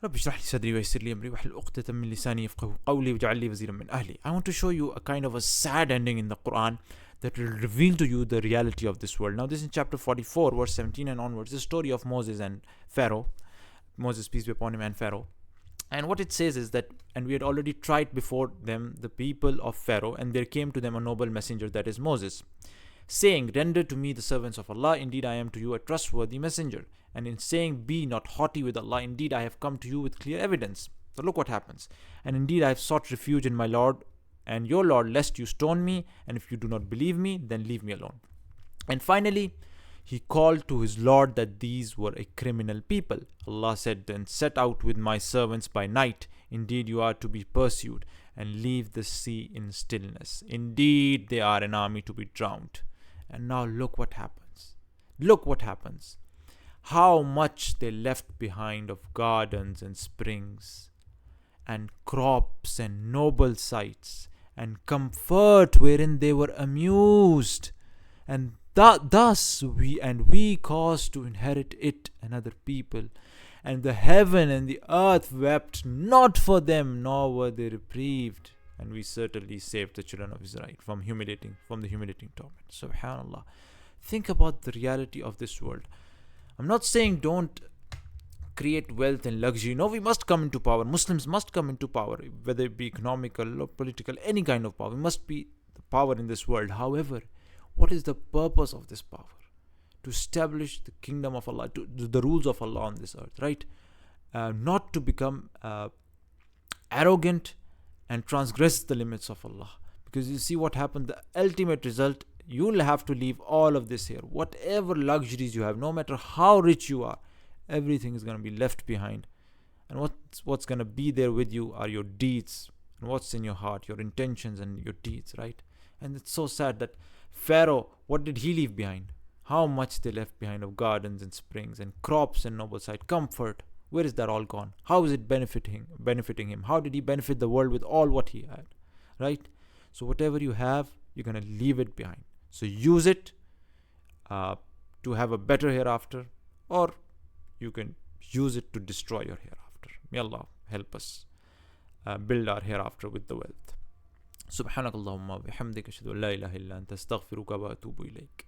رب اشرح لي صدري ويسر لي أمري واحلل عقدة من لساني يفقهوا قولي واجعل لي وزيرا من أهلي. I want to show you a kind of a sad ending in the Quran that will reveal to you the reality of this world. Now this is in chapter 44 verse 17 and onwards, the story of Moses and Pharaoh. Moses, peace be upon him, and Pharaoh. And what it says is that, and we had already tried before them the people of Pharaoh, and there came to them a noble messenger, that is Moses, saying, render to me the servants of Allah, indeed I am to you a trustworthy messenger. And in saying, be not haughty with Allah, indeed I have come to you with clear evidence. So look what happens. And indeed I have sought refuge in my Lord and your Lord, lest you stone me, and if you do not believe me, then leave me alone. And finally, he called to his Lord that these were a criminal people. Allah said, then set out with my servants by night. Indeed you are to be pursued, and leave the sea in stillness. Indeed they are an army to be drowned. And now look what happens. Look what happens. How much they left behind of gardens and springs, and crops and noble sights, and comfort wherein they were amused. And thus we caused to inherit it another people. And the heaven and the earth wept not for them, nor were they reprieved. And we certainly saved the children of Israel from the humiliating torment. Subhanallah. Think about the reality of this world. I'm not saying don't create wealth and luxury. No, we must come into power. Muslims must come into power, whether it be economical or political, any kind of power. We must be the power in this world. However, what is the purpose of this power? To establish the kingdom of Allah, to the rules of Allah on this earth, right? Not to become arrogant and transgress the limits of Allah. Because you see what happened, the ultimate result, you'll have to leave all of this here. Whatever luxuries you have, no matter how rich you are, everything is going to be left behind. And what's going to be there with you are your deeds, and what's in your heart, your intentions and your deeds, right? And it's so sad that Pharaoh, what did he leave behind? How much they left behind of gardens and springs and crops and noble sight, comfort. Where is that all gone? How is it benefiting him? How did he benefit the world with all what he had, right? So whatever you have, you're going to leave it behind. So use it to have a better hereafter, or you can use it to destroy your hereafter. May Allah help us build our hereafter with the wealth. Subhanakallahumma bihamdika ashhadu an la ilaha illa anta astaghfiruka wa atubu ilayk.